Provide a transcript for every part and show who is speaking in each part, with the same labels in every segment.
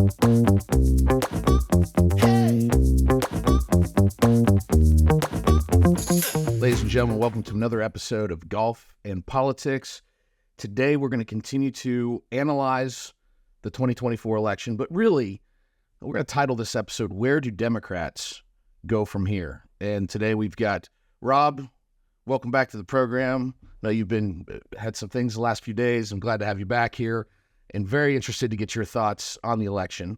Speaker 1: Ladies and gentlemen, welcome to another episode of Golf and Politics. Today, we're going to continue to analyze the 2024 election, but really, we're going to title this episode, Where Do Democrats Go From Here? And today we've got Rob. Welcome back to the program. I know you've had some things the last few days. I'm glad to have you back here and very interested to get your thoughts on the election.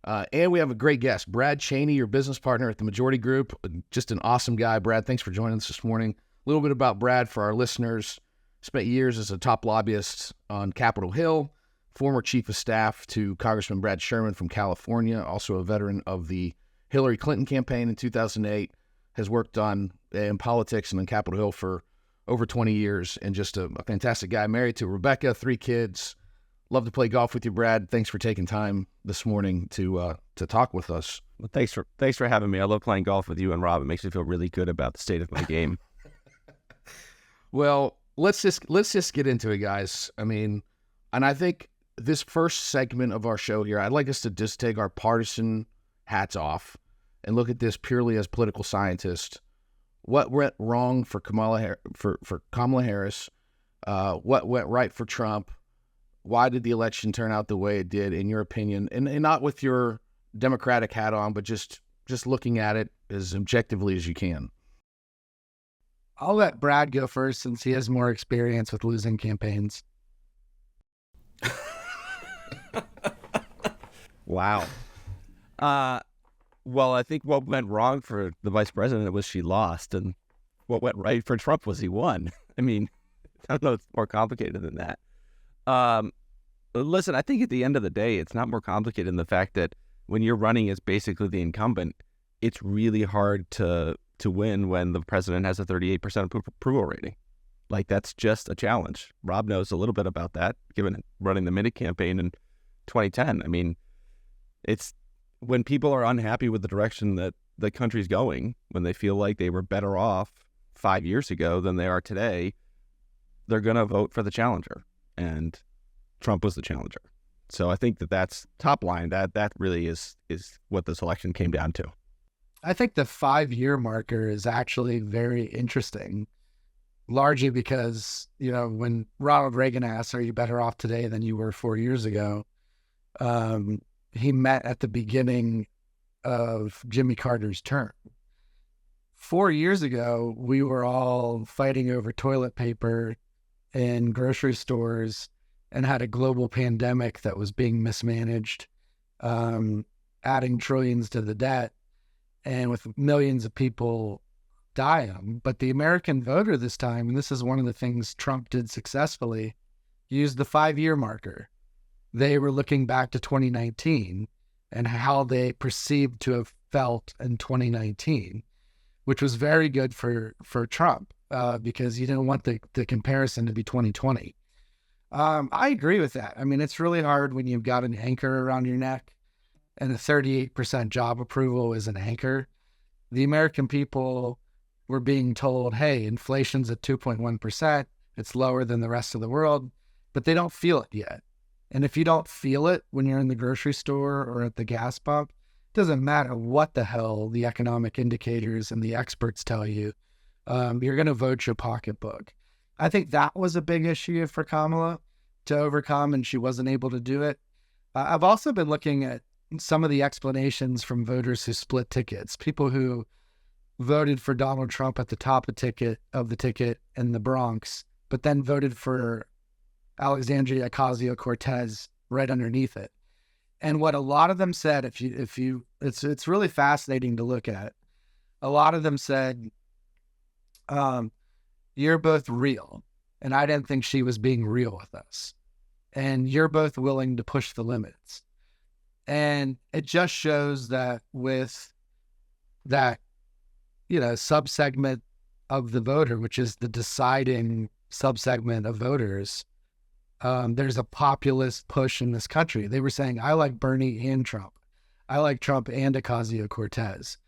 Speaker 1: And we have a great guest, Brad Cheney, your business partner at the Majority Group. Just an awesome guy. Brad, thanks for joining us this morning. A little bit about Brad for our listeners. Spent years as a top lobbyist on Capitol Hill, former chief of staff to Congressman Brad Sherman from California, also a veteran of the Hillary Clinton campaign in 2008, has worked in politics and on Capitol Hill for over 20 years, and just a fantastic guy. Married to Rebecca, 3 kids. Love to play golf with you, Brad. Thanks for taking time this morning to talk with us.
Speaker 2: Well, thanks for having me. I love playing golf with you and Rob. It makes me feel really good about the state of my game.
Speaker 1: Well, let's just get into it, guys. I mean, and I think this first segment of our show here, I'd like us to just take our partisan hats off and look at this purely as political scientists. What went wrong for Kamala Harris? What went right for Trump? Why did the election turn out the way it did, in your opinion? And not with your Democratic hat on, but just looking at it as objectively as you can.
Speaker 3: I'll let Brad go first since he has more experience with losing campaigns.
Speaker 2: Wow. Well, I think what went wrong for the vice president was she lost, and what went right for Trump was he won. I mean, I don't know, it's more complicated than that. Listen, I think at the end of the day, it's not more complicated than the fact that when you're running as basically the incumbent, it's really hard to win when the president has a 38% approval rating. Like, that's just a challenge. Rob knows a little bit about that, given running the mini campaign in 2010. I mean, it's when people are unhappy with the direction that the country's going, when they feel like they were better off 5 years ago than they are today, they're going to vote for the challenger. And Trump was the challenger. So I think that's top line. That really is what this election came down to.
Speaker 3: I think the 5-year marker is actually very interesting, largely because, when Ronald Reagan asked, are you better off today than you were 4 years ago? He met at the beginning of Jimmy Carter's term. 4 years ago, we were all fighting over toilet paper in grocery stores and had a global pandemic that was being mismanaged, adding trillions to the debt, and with millions of people dying. But the American voter this time, and this is one of the things Trump did successfully, used the 5-year marker. They were looking back to 2019 and how they perceived to have felt in 2019, which was very good for Trump because you didn't want the comparison to be 2020. I agree with that. I mean, it's really hard when you've got an anchor around your neck, and a 38% job approval is an anchor. The American people were being told, hey, inflation's at 2.1%. It's lower than the rest of the world, but they don't feel it yet. And if you don't feel it when you're in the grocery store or at the gas pump, it doesn't matter what the hell the economic indicators and the experts tell you, you're going to vote your pocketbook. I think that was a big issue for Kamala to overcome, and she wasn't able to do it. I've also been looking at some of the explanations from voters who split tickets, people who voted for Donald Trump at the top of the ticket in the Bronx, but then voted for Alexandria Ocasio-Cortez right underneath it. And what a lot of them said, it's really fascinating to look at. A lot of them said, you're both real, and I didn't think she was being real with us. And you're both willing to push the limits. And it just shows that with that, subsegment of the voter, which is the deciding subsegment of voters, there's a populist push in this country. They were saying, I like Bernie and Trump. I like Trump and Ocasio-Cortez.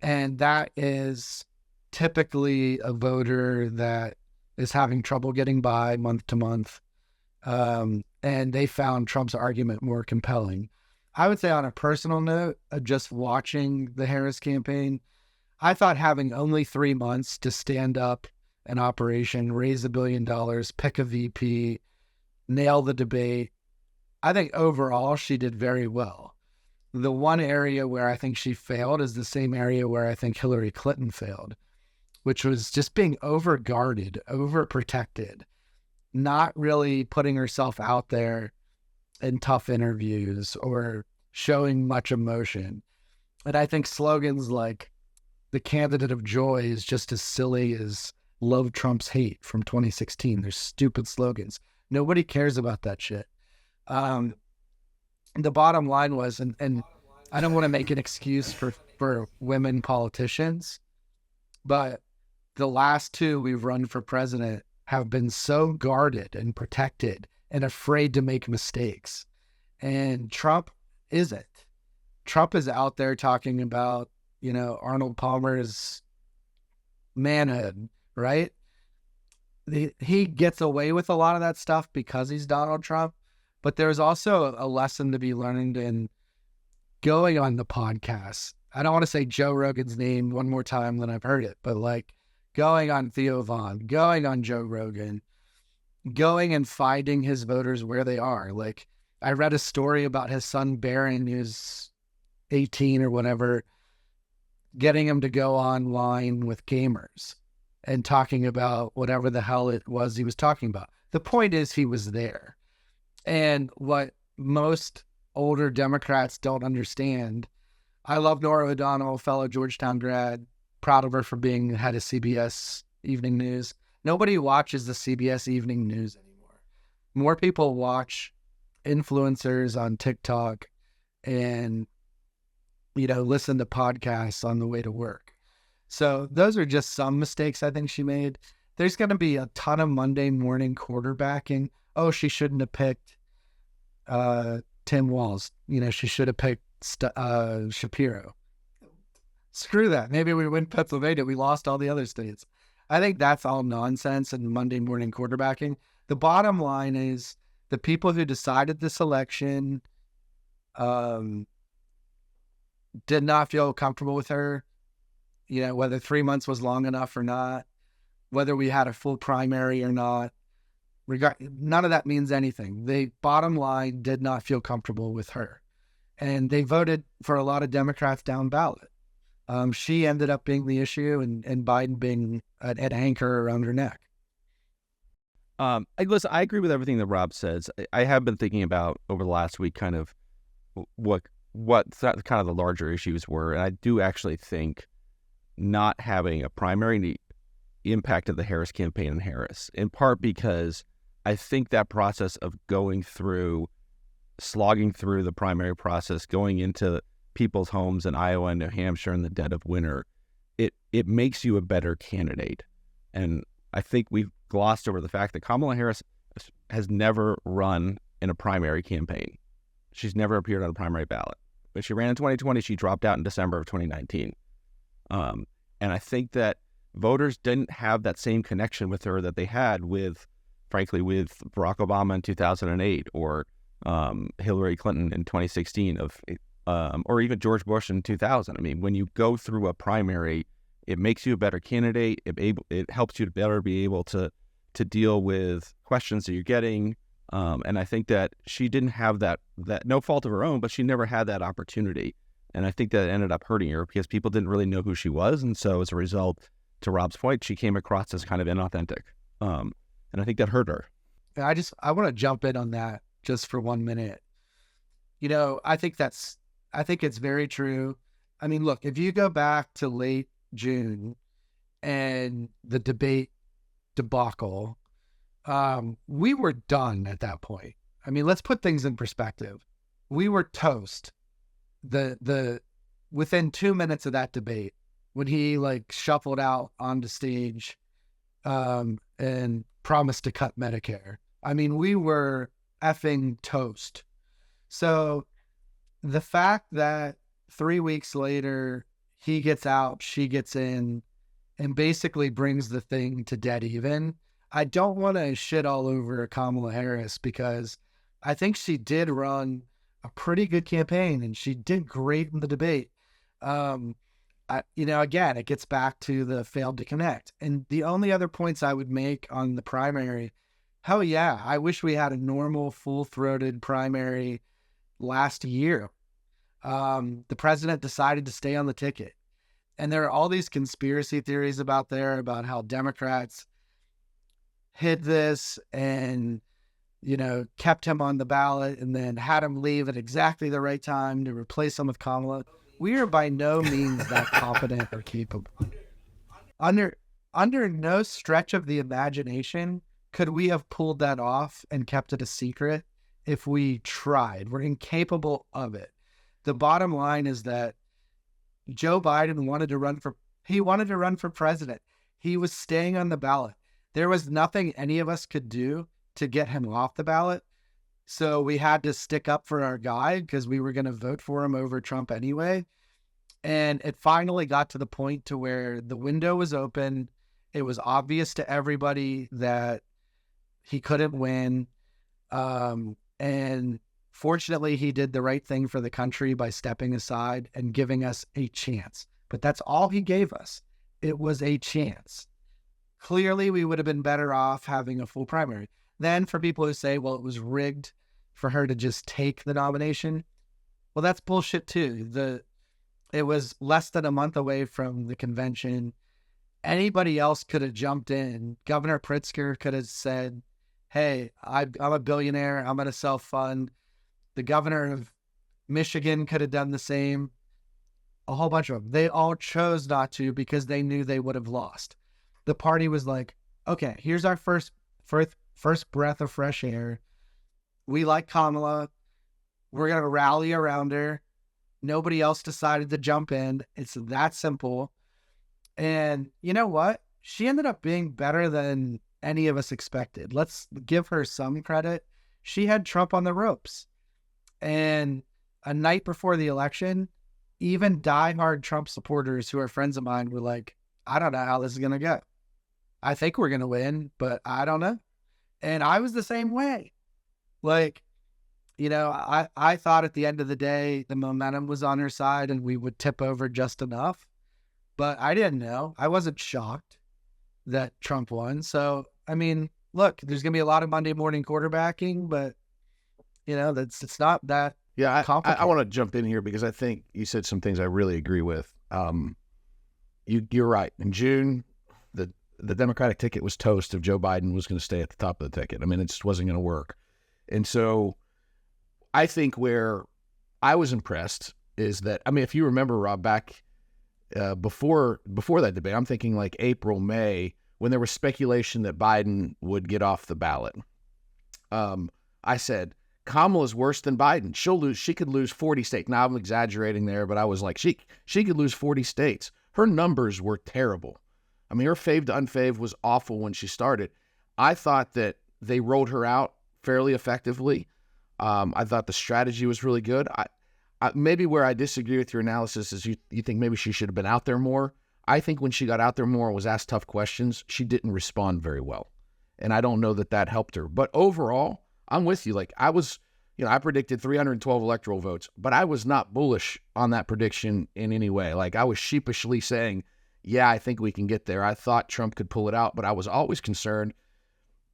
Speaker 3: And that is typically a voter that is having trouble getting by month to month. And they found Trump's argument more compelling. I would say on a personal note, just watching the Harris campaign, I thought having only 3 months to stand up an operation, raise $1 billion, pick a VP, nail the debate, I think overall she did very well. The one area where I think she failed is the same area where I think Hillary Clinton failed, which was just being overguarded, overprotected, not really putting herself out there in tough interviews or showing much emotion. And I think slogans like the candidate of joy is just as silly as love Trump's hate from 2016. They're stupid slogans. Nobody cares about that shit. The bottom line was, and I don't want to make an excuse for women politicians, but the last two we've run for president have been so guarded and protected and afraid to make mistakes. And Trump isn't. Trump is out there talking about, Arnold Palmer's manhood, right? He gets away with a lot of that stuff because he's Donald Trump, but there's also a lesson to be learned in going on the podcast. I don't want to say Joe Rogan's name one more time than I've heard it, but like going on Theo Vaughn, going on Joe Rogan, going and finding his voters where they are. Like I read a story about his son Barron, who's 18 or whatever, getting him to go online with gamers and talking about whatever the hell it was he was talking about. The point is he was there. And what most older Democrats don't understand, I love Nora O'Donnell, fellow Georgetown grad, proud of her for being head of CBS Evening News. Nobody watches the CBS Evening News anymore. More people watch influencers on TikTok and, listen to podcasts on the way to work. So those are just some mistakes I think she made. There's going to be a ton of Monday morning quarterbacking. Oh, she shouldn't have picked Tim Walz. She should have picked Shapiro. Screw that. Maybe we win Pennsylvania. We lost all the other states. I think that's all nonsense and Monday morning quarterbacking. The bottom line is the people who decided this election did not feel comfortable with her. Whether 3 months was long enough or not, whether we had a full primary or not, none of that means anything. The bottom line did not feel comfortable with her. And they voted for a lot of Democrats down ballot. She ended up being the issue and Biden being an anchor around her neck.
Speaker 2: Listen, I agree with everything that Rob says. I have been thinking about over the last week kind of what kind of the larger issues were. And I do actually think not having a primary impacted the Harris campaign in Harris, in part because I think that process of slogging through the primary process, going into people's homes in Iowa and New Hampshire in the dead of winter, it makes you a better candidate. And I think we've glossed over the fact that Kamala Harris has never run in a primary campaign. She's never appeared on a primary ballot. When she ran in 2020, she dropped out in December of 2019. And I think that voters didn't have that same connection with her that they had with Barack Obama in 2008 or Hillary Clinton in 2016 or even George Bush in 2000. I mean, when you go through a primary, it makes you a better candidate. It helps you to better be able to deal with questions that you're getting. And I think that she didn't have that no fault of her own, but she never had that opportunity. And I think that ended up hurting her because people didn't really know who she was. And so as a result, to Rob's point, she came across as kind of inauthentic. And I think that hurt her.
Speaker 3: I want to jump in on that just for 1 minute. I think it's very true. I mean, look, if you go back to late June and the debate debacle, we were done at that point. I mean, let's put things in perspective. We were toast. Within 2 minutes of that debate, when he shuffled out onto stage and promised to cut Medicare, I mean, we were effing toast. So the fact that 3 weeks later he gets out, she gets in, and basically brings the thing to dead even, I don't want to shit all over Kamala Harris because I think she did run a pretty good campaign, and she did great in the debate. Again, it gets back to the failed to connect. And the only other points I would make on the primary, hell yeah, I wish we had a normal, full-throated primary last year. The president decided to stay on the ticket. And there are all these conspiracy theories about how Democrats hid this and, kept him on the ballot and then had him leave at exactly the right time to replace him with Kamala. We are by no means that competent or capable. Under no stretch of the imagination could we have pulled that off and kept it a secret if we tried. We're incapable of it. The bottom line is that Joe Biden wanted to run for president. He was staying on the ballot. There was nothing any of us could do to get him off the ballot. So we had to stick up for our guy because we were going to vote for him over Trump anyway. And it finally got to the point to where the window was open. It was obvious to everybody that he couldn't win. And fortunately, he did the right thing for the country by stepping aside and giving us a chance. But that's all he gave us. It was a chance. Clearly, we would have been better off having a full primary. Then for people who say, well, it was rigged for her to just take the nomination, well, that's bullshit too. It was less than a month away from the convention. Anybody else could have jumped in. Governor Pritzker could have said, hey, I'm a billionaire. I'm going to self-fund. The governor of Michigan could have done the same. A whole bunch of them. They all chose not to because they knew they would have lost. The party was like, okay, here's our first breath of fresh air. We like Kamala. We're going to rally around her. Nobody else decided to jump in. It's that simple. And you know what? She ended up being better than any of us expected. Let's give her some credit. She had Trump on the ropes. And a night before the election, even diehard Trump supporters who are friends of mine were like, I don't know how this is going to go. I think we're going to win, but I don't know. And I was the same way. Like, I thought at the end of the day, the momentum was on her side and we would tip over just enough. But I didn't know. I wasn't shocked that Trump won. So, I mean, look, there's going to be a lot of Monday morning quarterbacking, but, it's not that complicated.
Speaker 1: I want to jump in here because I think you said some things I really agree with. You're right. In June, the Democratic ticket was toast if Joe Biden was going to stay at the top of the ticket. I mean, it just wasn't going to work. And so I think where I was impressed is that, I mean, if you remember, Rob, back before that debate, I'm thinking like April, May, when there was speculation that Biden would get off the ballot. I said, Kamala's worse than Biden. She could lose 40 states. Now I'm exaggerating there, but I was like, she could lose 40 states. Her numbers were terrible. I mean, her fave to unfave was awful when she started. I thought that they rolled her out fairly effectively. I thought the strategy was really good. I maybe where I disagree with your analysis is you think maybe she should have been out there more. I think when she got out there more and was asked tough questions, she didn't respond very well. And I don't know that helped her. But overall, I'm with you. Like I was, I predicted 312 electoral votes, but I was not bullish on that prediction in any way. Like I was sheepishly saying, yeah, I think we can get there. I thought Trump could pull it out, but I was always concerned.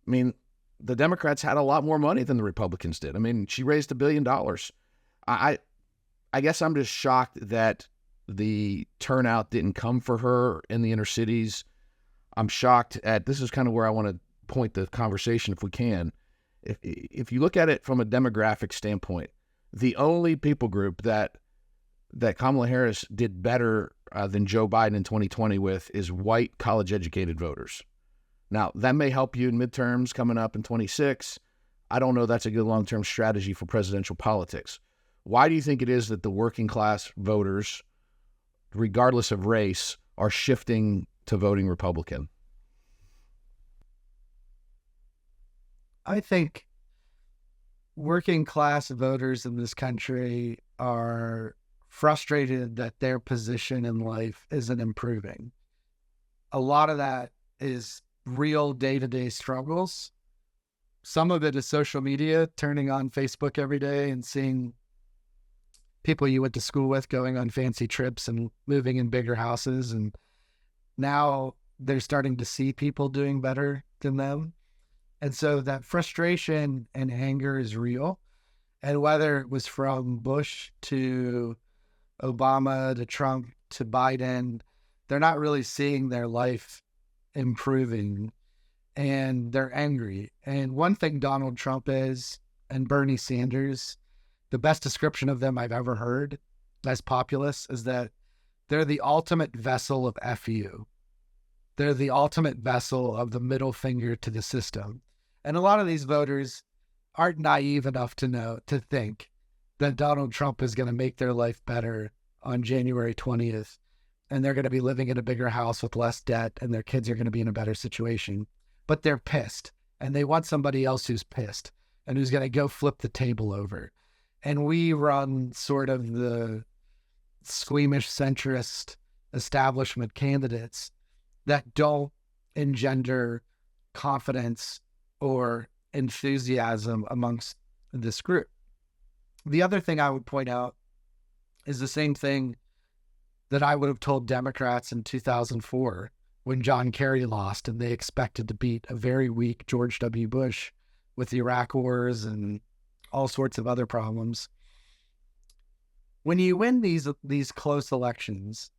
Speaker 1: I mean, the Democrats had a lot more money than the Republicans did. I mean, she raised $1 billion. I guess I'm just shocked that the turnout didn't come for her in the inner cities. I'm shocked at, this is kind of where I want to point the conversation if we can. If you look at it from a demographic standpoint, the only people group that Kamala Harris did better than Joe Biden in 2020 with is white college-educated voters. Now, that may help you in midterms coming up in 26. I don't know that's a good long-term strategy for presidential politics. Why do you think it is that the working-class voters, regardless of race, are shifting to voting Republican?
Speaker 3: I think working-class voters in this country are frustrated that their position in life isn't improving. A lot of that is real day-to-day struggles. Some of it is social media, turning on Facebook every day and seeing people you went to school with going on fancy trips and moving in bigger houses. And now they're starting to see people doing better than them. And so that frustration and anger is real. And whether it was from Bush to Obama to Trump to Biden, they're not really seeing their life improving, and they're angry. And one thing Donald Trump is, and Bernie Sanders, the best description of them I've ever heard as populists is that they're the ultimate vessel of FU. They're the ultimate vessel of the middle finger to the system. And a lot of these voters aren't naive enough to think that Donald Trump is going to make their life better on January 20th, and they're going to be living in a bigger house with less debt, and their kids are going to be in a better situation. But they're pissed, and they want somebody else who's pissed and who's going to go flip the table over. And we run sort of the squeamish centrist establishment candidates that don't engender confidence or enthusiasm amongst this group. The other thing I would point out is the same thing that I would have told Democrats in 2004 when John Kerry lost and they expected to beat a very weak George W. Bush with the Iraq wars and all sorts of other problems. When you win these close elections,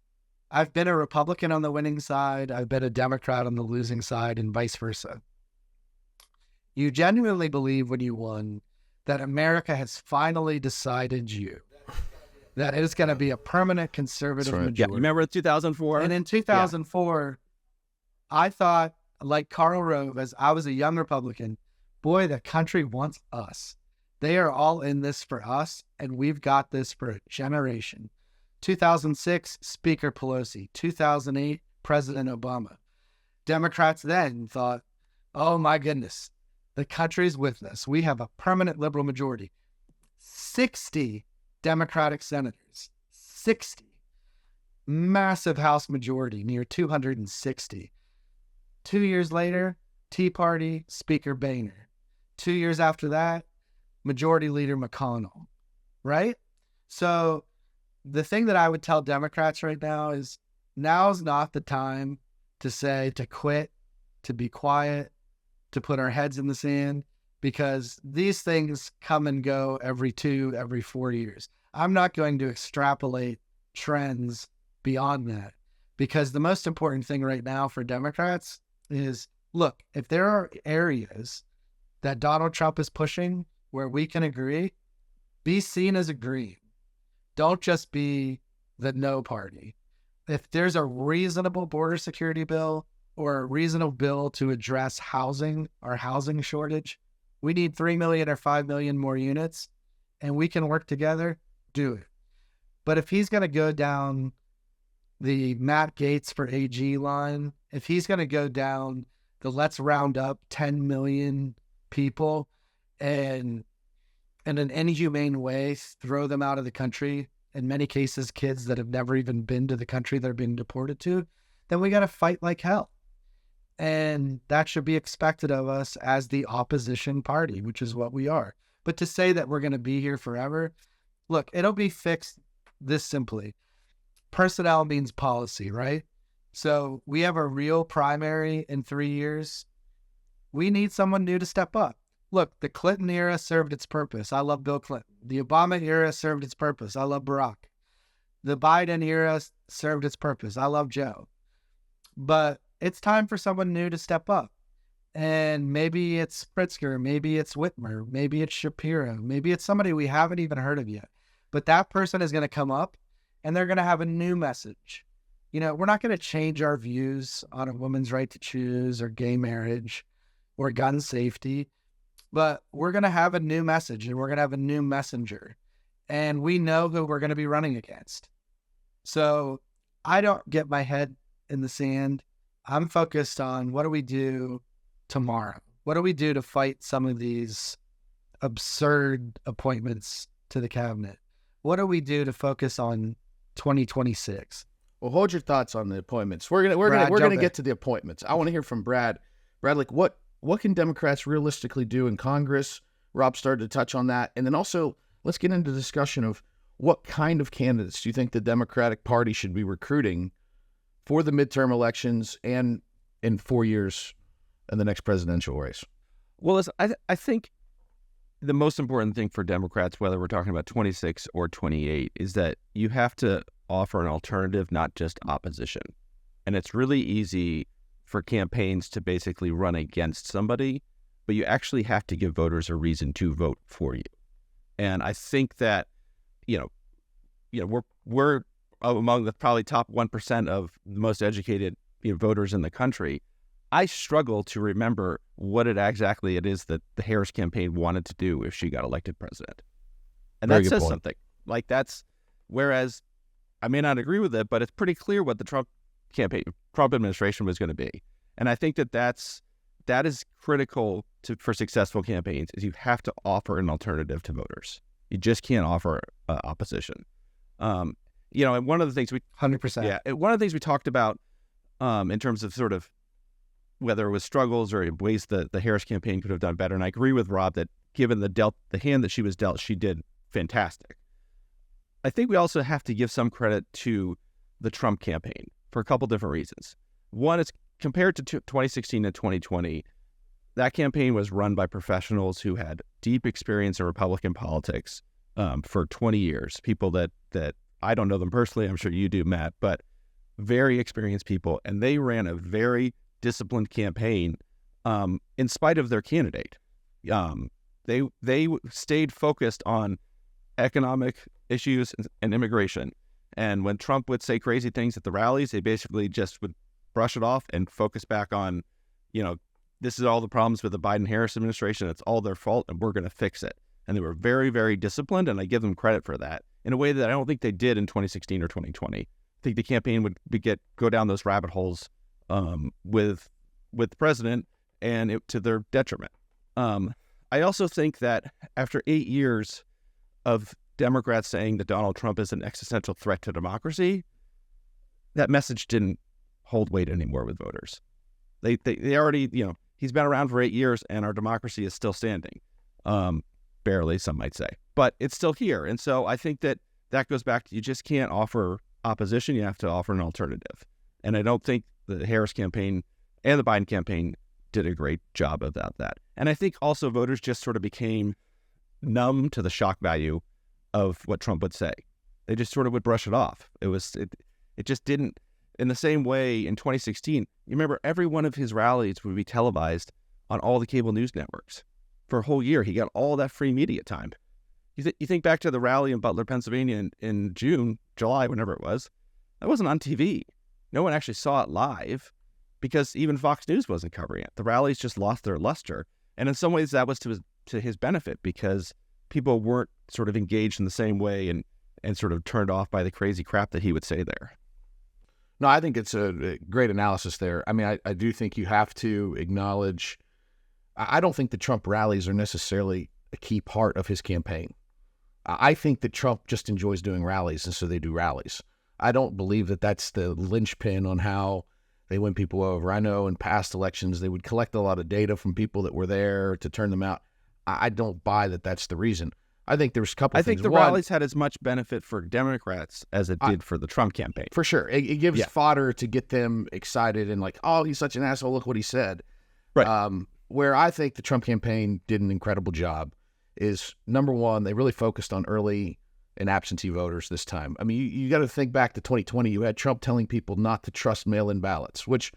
Speaker 3: I've been a Republican on the winning side, I've been a Democrat on the losing side, and vice versa. You genuinely believe when you won that America has finally decided that it is going to be a permanent conservative majority.
Speaker 2: Yeah, you remember 2004?
Speaker 3: And in 2004, I thought, like Karl Rove, as I was a young Republican, boy, the country wants us. They are all in this for us, and we've got this for a generation. 2006, Speaker Pelosi. 2008, President Obama. Democrats then thought, oh my goodness, the country's with us. We have a permanent liberal majority. 60 Democratic senators. 60. Massive House majority, near 260. 2 years later, Tea Party, Speaker Boehner. 2 years after that, Majority Leader McConnell, right? So the thing that I would tell Democrats right now is now's not the time to say to quit, to be quiet, to put our heads in the sand, because these things come and go every 4 years. I'm not going to extrapolate trends beyond that, because the most important thing right now for Democrats is, look, if there are areas that Donald Trump is pushing where we can agree, be seen as agreeing. Don't just be the no party. If there's a reasonable border security bill or a reasonable bill to address housing, our housing shortage, we need 3 million or 5 million more units, and we can work together, do it. But if he's going to go down the Matt Gaetz for AG line, if he's going to go down the let's round up 10 million people and in an inhumane way throw them out of the country, in many cases kids that have never even been to the country they're being deported to, then we got to fight like hell. And that should be expected of us as the opposition party, which is what we are. But to say that we're going to be here forever, look, it'll be fixed this simply. Personnel means policy, right? So we have a real primary in 3 years. We need someone new to step up. Look, the Clinton era served its purpose. I love Bill Clinton. The Obama era served its purpose. I love Barack. The Biden era served its purpose. I love Joe. But it's time for someone new to step up. And maybe it's Pritzker, maybe it's Whitmer, maybe it's Shapiro, maybe it's somebody we haven't even heard of yet. But that person is going to come up and they're going to have a new message. You know, we're not going to change our views on a woman's right to choose or gay marriage or gun safety, but we're going to have a new message and we're going to have a new messenger. And we know who we're going to be running against. So I don't get my head in the sand. I'm focused on what do we do tomorrow? What do we do to fight some of these absurd appointments to the cabinet? What do we do to focus on 2026?
Speaker 1: Well, hold your thoughts on the appointments. We're gonna get to the appointments. I want to hear from Brad. Brad, like what can Democrats realistically do in Congress? Rob started to touch on that, and then also let's get into the discussion of what kind of candidates do you think the Democratic Party should be recruiting for the midterm elections and in 4 years in the next presidential race?
Speaker 2: Well, I think the most important thing for Democrats, whether we're talking about 26 or 28, is that you have to offer an alternative, not just opposition. And it's really easy for campaigns to basically run against somebody, but you actually have to give voters a reason to vote for you. And I think that, we're among the probably top 1% of the most educated voters in the country. I struggle to remember what exactly it is that the Harris campaign wanted to do if she got elected president. And
Speaker 1: Very
Speaker 2: that
Speaker 1: good
Speaker 2: says
Speaker 1: point.
Speaker 2: something. Whereas I may not agree with it, but it's pretty clear what the Trump administration was going to be. And I think that is critical for successful campaigns, is you have to offer an alternative to voters. You just can't offer opposition. And one of the things
Speaker 3: 100%.
Speaker 2: one of the things we talked about in terms of sort of whether it was struggles or ways that the Harris campaign could have done better. And I agree with Rob that given the hand that she was dealt, she did fantastic. I think we also have to give some credit to the Trump campaign for a couple different reasons. One is compared to 2016 and 2020, that campaign was run by professionals who had deep experience in Republican politics for 20 years, people that I don't know them personally, I'm sure you do, Matt, but very experienced people. And they ran a very disciplined campaign in spite of their candidate. They stayed focused on economic issues and immigration. And when Trump would say crazy things at the rallies, they basically just would brush it off and focus back on, this is all the problems with the Biden-Harris administration. It's all their fault, and we're going to fix it. And they were very, very disciplined, and I give them credit for that in a way that I don't think they did in 2016 or 2020. I think the campaign would go down those rabbit holes with the president, and to their detriment. I also think that after 8 years of Democrats saying that Donald Trump is an existential threat to democracy, that message didn't hold weight anymore with voters. They already, he's been around for 8 years and our democracy is still standing. Barely, some might say, but it's still here. And so I think that goes back to, you just can't offer opposition. You have to offer an alternative. And I don't think the Harris campaign and the Biden campaign did a great job about that. And I think also voters just sort of became numb to the shock value of what Trump would say. They just sort of would brush it off. It just didn't. In the same way, in 2016, you remember every one of his rallies would be televised on all the cable news networks. For a whole year, he got all that free media time. You think back to the rally in Butler, Pennsylvania in July, whenever it was, that wasn't on TV. No one actually saw it live because even Fox News wasn't covering it. The rallies just lost their luster. And in some ways, that was to his benefit because people weren't sort of engaged in the same way and sort of turned off by the crazy crap that he would say there.
Speaker 1: No, I think it's a great analysis there. I mean, I do think you have to acknowledge, I don't think the Trump rallies are necessarily a key part of his campaign. I think that Trump just enjoys doing rallies, and so they do rallies. I don't believe that that's the linchpin on how they win people over. I know in past elections, they would collect a lot of data from people that were there to turn them out. I don't buy that that's the reason. I think there's a couple of things.
Speaker 2: I think the rallies had as much benefit for Democrats as it did for the Trump campaign.
Speaker 1: For sure. It gives fodder to get them excited and like, oh, he's such an asshole. Look what he said.
Speaker 2: Right.
Speaker 1: Where I think the Trump campaign did an incredible job is, number one, they really focused on early and absentee voters this time. I mean, you got to think back to 2020. You had Trump telling people not to trust mail-in ballots, which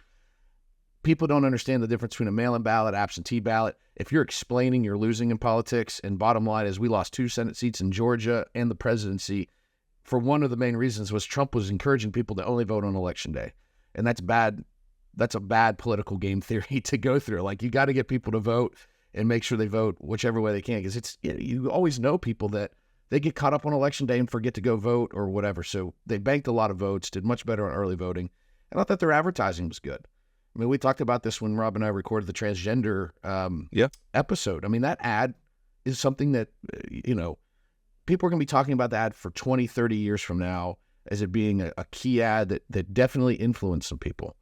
Speaker 1: people don't understand the difference between a mail-in ballot, absentee ballot. If you're explaining you're losing in politics, and bottom line is we lost 2 Senate seats in Georgia and the presidency, for one of the main reasons was Trump was encouraging people to only vote on Election Day. And that's bad. That's a bad political game theory to go through. Like, you got to get people to vote and make sure they vote whichever way they can. Because you always know people that they get caught up on Election Day and forget to go vote or whatever. So they banked a lot of votes, did much better on early voting. And I thought their advertising was good. I mean, we talked about this when Rob and I recorded the transgender episode. I mean, that ad is something that, people are going to be talking about that ad for 20, 30 years from now as it being a key ad that definitely influenced some people.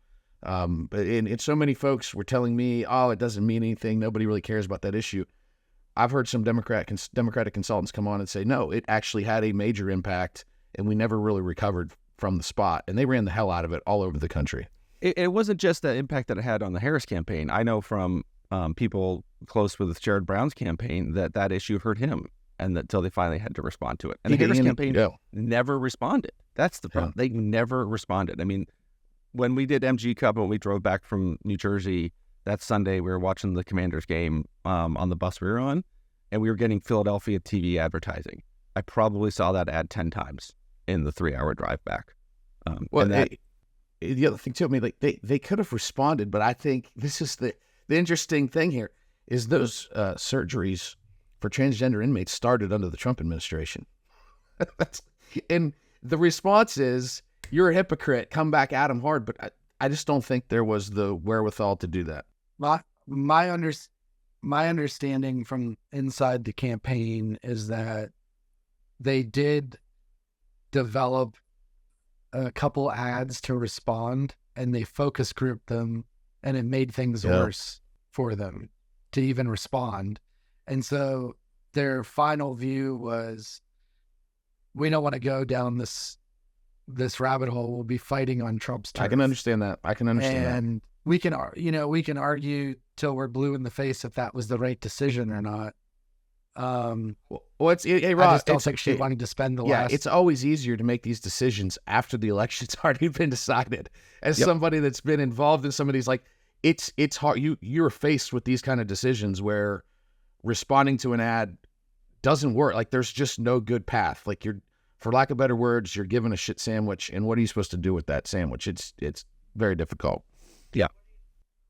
Speaker 1: And so many folks were telling me, oh, it doesn't mean anything. Nobody really cares about that issue. I've heard some Democratic consultants come on and say, no, it actually had a major impact, and we never really recovered from the spot. And they ran the hell out of it all over the country.
Speaker 2: It wasn't just the impact that it had on the Harris campaign. I know from people close with Sherrod Brown's campaign that issue hurt him, and until they finally had to respond to it. And the Harris campaign never responded. That's the problem. They never responded. I mean, when we did MG Cup, when we drove back from New Jersey that Sunday, we were watching the Commanders game on the bus we were on, and we were getting Philadelphia TV advertising. I probably saw that ad 10 times in the 3-hour drive back.
Speaker 1: The other thing too, I mean, like they could have responded, but I think this is the interesting thing here is those surgeries for transgender inmates started under the Trump administration. And the response is, you're a hypocrite, come back at him hard. But I just don't think there was the wherewithal to do that.
Speaker 3: My understanding from inside the campaign is that they did develop a couple ads to respond, and they focus grouped them, and it made things worse for them to even respond. And so their final view was, we don't want to go down this rabbit hole. We'll be fighting on Trump's turf.
Speaker 1: I can understand that.
Speaker 3: And we can argue till we're blue in the face if that was the right decision or not.
Speaker 1: Hey, Rob,
Speaker 3: I just don't think she wanted to spend the last.
Speaker 1: It's always easier to make these decisions after the election's already been decided. As somebody that's been involved in some of these, like it's hard. You're faced with these kind of decisions where responding to an ad doesn't work. Like there's just no good path. Like for lack of better words, you're given a shit sandwich, and what are you supposed to do with that sandwich? It's very difficult.
Speaker 2: Yeah.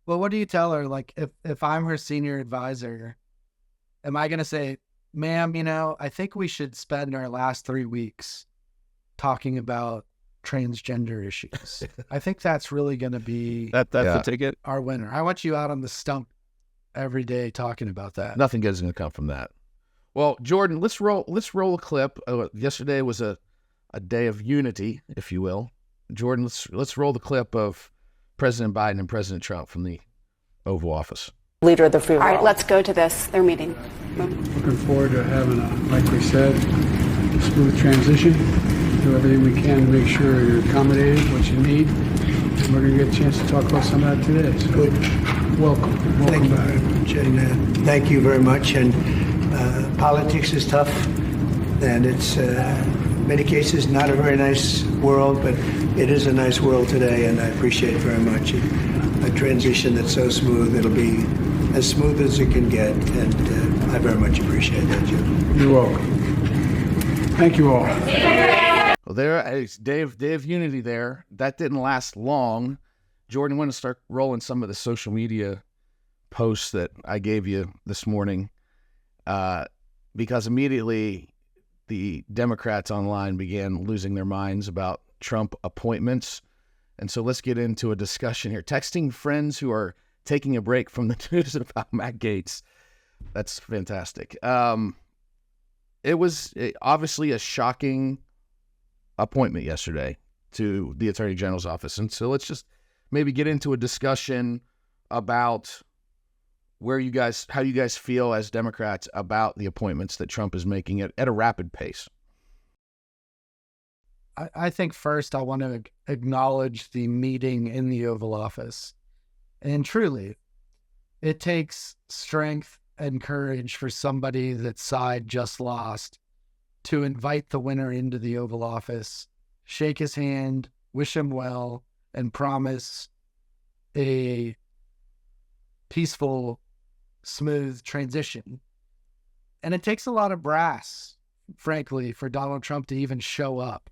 Speaker 3: Well, what do you tell her? Like if I'm her senior advisor, am I going to say, ma'am, I think we should spend our last 3 weeks talking about transgender issues. I think that's really going to be
Speaker 2: that's the ticket.
Speaker 3: Our winner. I want you out on the stump every day talking about that.
Speaker 1: Nothing good is going to come from that. Well, Jordan, let's roll a clip. Yesterday was a day of unity, if you will. Jordan, let's roll the clip of President Biden and President Trump from the Oval Office.
Speaker 4: Leader of the free world.
Speaker 5: All right, let's go to this. Their meeting.
Speaker 6: Looking forward to having like we said, a smooth transition. Do everything we can to make sure you're accommodated, what you need. And we're going to get a chance to talk about some of that today. So
Speaker 7: good.
Speaker 6: Welcome
Speaker 7: Thank you
Speaker 6: back.
Speaker 7: very much. And thank you very much. And politics is tough, and it's in many cases not a very nice world, but it is a nice world today, and I appreciate very much a transition that's so smooth. It'll be as smooth as it can get, and I very much appreciate that, Jim.
Speaker 6: You're welcome. Thank you all.
Speaker 1: Well, there is day of unity there. That didn't last long. Jordan, I want to start rolling some of the social media posts that I gave you this morning, because immediately the Democrats online began losing their minds about Trump appointments. And so let's get into a discussion here. Texting friends who are taking a break from the news about Matt Gaetz. That's fantastic. It was obviously a shocking appointment yesterday to the Attorney General's office. And so let's just maybe get into a discussion about how you guys feel as Democrats about the appointments that Trump is making at a rapid pace.
Speaker 3: I think first I want to acknowledge the meeting in the Oval Office. And truly, it takes strength and courage for somebody that side just lost to invite the winner into the Oval Office, shake his hand, wish him well, and promise a peaceful, smooth transition. And it takes a lot of brass, frankly, for Donald Trump to even show up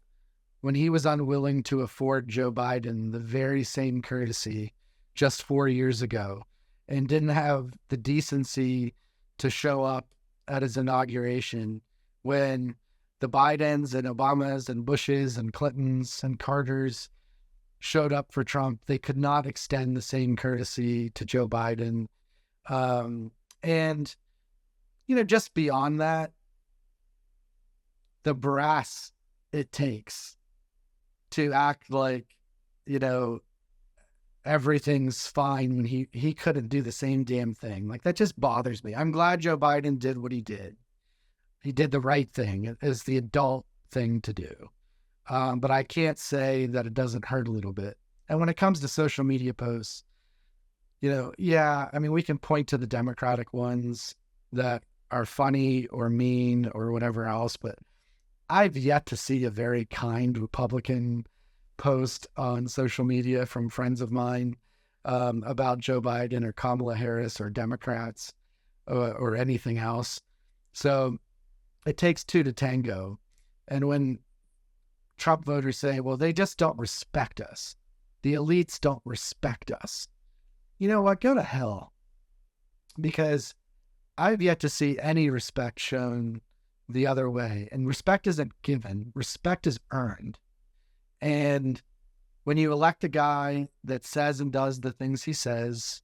Speaker 3: when he was unwilling to afford Joe Biden the very same courtesy just 4 years ago, and didn't have the decency to show up at his inauguration when the Bidens and Obamas and Bushes and Clintons and Carters showed up for Trump. They could not extend the same courtesy to Joe Biden. And, just beyond that, the brass it takes to act like, everything's fine when he couldn't do the same damn thing. Like, that just bothers me. I'm glad Joe Biden did what he did. He did the right thing. It's the adult thing to do. But I can't say that it doesn't hurt a little bit. And when it comes to social media posts, yeah, I mean, we can point to the Democratic ones that are funny or mean or whatever else, but I've yet to see a very kind Republican post on social media from friends of mine about Joe Biden or Kamala Harris or Democrats or anything else. So it takes two to tango. And when Trump voters say, well, they just don't respect us, the elites don't respect us, you know what? Go to hell. Because I've yet to see any respect shown the other way. And respect isn't given. Respect is earned. And when you elect a guy that says and does the things he says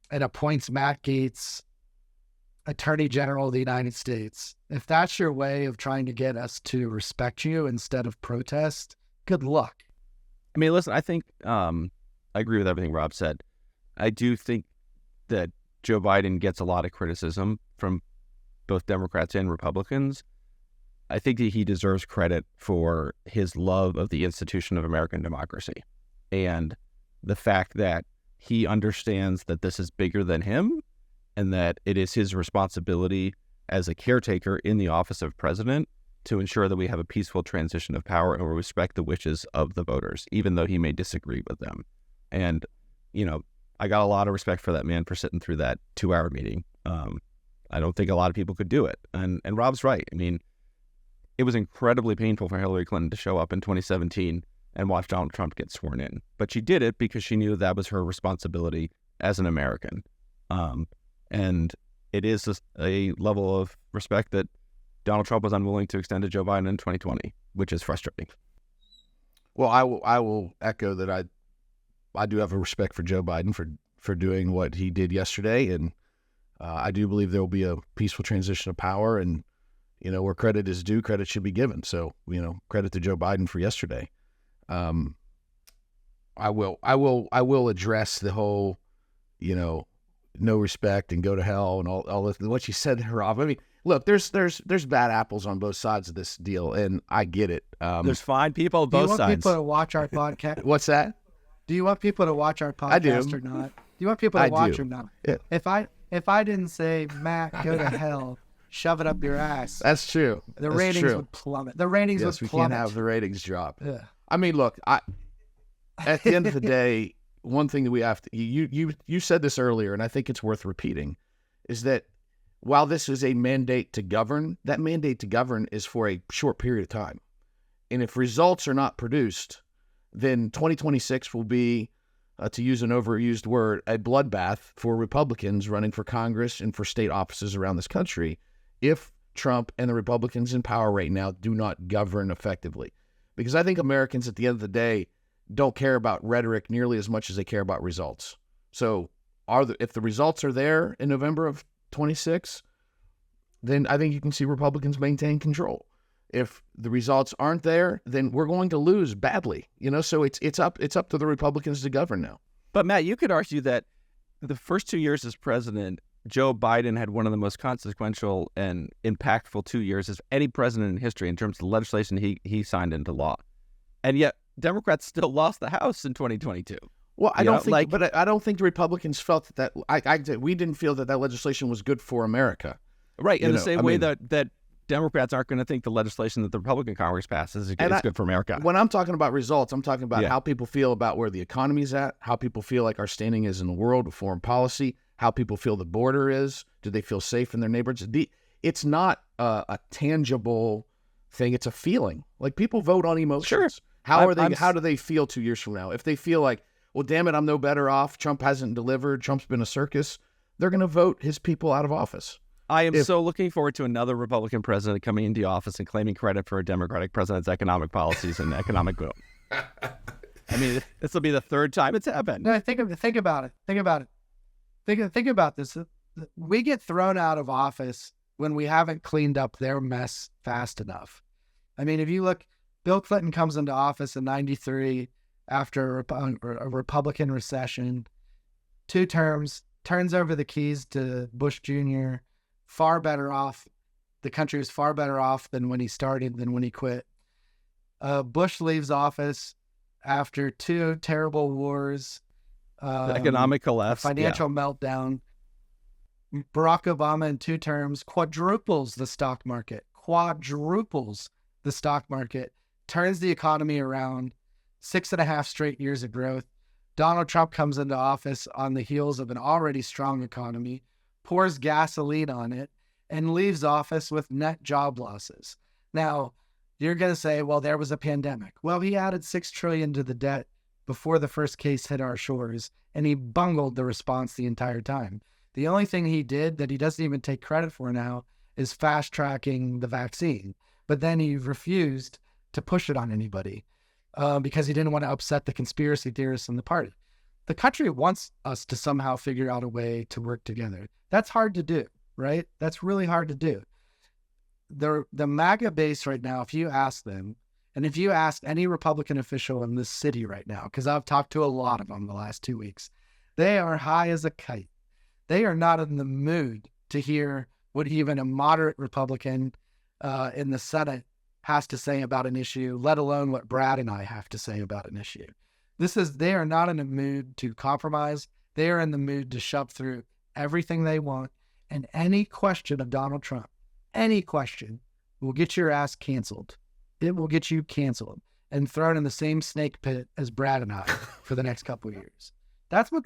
Speaker 3: and appoints Matt Gaetz Attorney General of the United States, if that's your way of trying to get us to respect you instead of protest, good luck.
Speaker 2: I mean, listen, I think I agree with everything Rob said. I do think that Joe Biden gets a lot of criticism from both Democrats and Republicans. I think that he deserves credit for his love of the institution of American democracy and the fact that he understands that this is bigger than him and that it is his responsibility as a caretaker in the office of president to ensure that we have a peaceful transition of power and we respect the wishes of the voters, even though he may disagree with them. And, I got a lot of respect for that man for sitting through that 2-hour meeting. I don't think a lot of people could do it. And Rob's right. I mean, it was incredibly painful for Hillary Clinton to show up in 2017 and watch Donald Trump get sworn in. But she did it because she knew that was her responsibility as an American. And it is a level of respect that Donald Trump was unwilling to extend to Joe Biden in 2020, which is frustrating.
Speaker 1: Well, I will echo that I do have a respect for Joe Biden for doing what he did yesterday. And I do believe there will be a peaceful transition of power. And, where credit is due, credit should be given. So, credit to Joe Biden for yesterday. I will address the whole, no respect and go to hell and all this, what you said, Rob. I mean, look, there's bad apples on both sides of this deal, and I get it.
Speaker 2: There's fine people on both sides.
Speaker 3: Do you want people to watch our podcast?
Speaker 1: What's that?
Speaker 3: Do you want people to watch our podcast or not? Do you want people to watch or not?
Speaker 1: Yeah.
Speaker 3: If I didn't say, Matt, go to hell, shove it up your ass.
Speaker 1: That's true.
Speaker 3: The ratings would plummet. The ratings would plummet.
Speaker 1: We can't have the ratings drop.
Speaker 3: Yeah.
Speaker 1: I mean, look, at the end of the day, one thing that we have to, you said this earlier, and I think it's worth repeating, is that while this is a mandate to govern, that mandate to govern is for a short period of time. And if results are not produced, then 2026 will be, to use an overused word, a bloodbath for Republicans running for Congress and for state offices around this country if Trump and the Republicans in power right now do not govern effectively. Because I think Americans at the end of the day don't care about rhetoric nearly as much as they care about results. So if the results are there in November of 26, then I think you can see Republicans maintain control. If the results aren't there, then we're going to lose badly. So it's up to the Republicans to govern now.
Speaker 2: But Matt, you could argue that the first 2 years as president, Joe Biden had one of the most consequential and impactful 2 years as any president in history in terms of the legislation he signed into law. And yet Democrats still lost the House in 2022.
Speaker 1: Well, I don't think the Republicans felt that we didn't feel that legislation was good for America.
Speaker 2: Right. In the same way that Democrats aren't going to think the legislation that the Republican Congress passes is good for America.
Speaker 1: When I'm talking about results, I'm talking about how people feel about where the economy's at, how people feel like our standing is in the world with foreign policy, how people feel the border is. Do they feel safe in their neighborhoods? It's not a tangible thing. It's a feeling. Like, people vote on emotions.
Speaker 2: Sure.
Speaker 1: How do they feel 2 years from now? If they feel like, well, damn it, I'm no better off, Trump hasn't delivered, Trump's been a circus, they're going to vote his people out of office.
Speaker 2: I am so looking forward to another Republican president coming into office and claiming credit for a Democratic president's economic policies and economic growth. I mean, this will be the third time it's happened.
Speaker 3: No, think about it. Think about this. We get thrown out of office when we haven't cleaned up their mess fast enough. I mean, if you look, Bill Clinton comes into office in 93. after a Republican recession. 2 terms, turns over the keys to Bush Jr., far better off. The country was far better off than when he started, than when he quit. Bush leaves office after 2 terrible wars.
Speaker 2: The economic collapse.
Speaker 3: Financial meltdown. Barack Obama in 2 terms quadruples the stock market, turns the economy around, 6.5 straight years of growth. Donald Trump comes into office on the heels of an already strong economy, pours gasoline on it, and leaves office with net job losses. Now, you're going to say, well, there was a pandemic. Well, he added $6 trillion to the debt before the first case hit our shores, and he bungled the response the entire time. The only thing he did that he doesn't even take credit for now is fast-tracking the vaccine. But then he refused to push it on anybody because he didn't want to upset the conspiracy theorists in the party. The country wants us to somehow figure out a way to work together. That's hard to do, right? That's really hard to do. The MAGA base right now, if you ask them, and if you ask any Republican official in this city right now, because I've talked to a lot of them the last 2 weeks, they are high as a kite. They are not in the mood to hear what even a moderate Republican in the Senate has to say about an issue, let alone what Brad and I have to say about an issue. They are not in a mood to compromise. They are in the mood to shove through everything they want. And any question of Donald Trump, any question, will get your ass canceled. It will get you canceled and thrown in the same snake pit as Brad and I for the next couple of years. That's what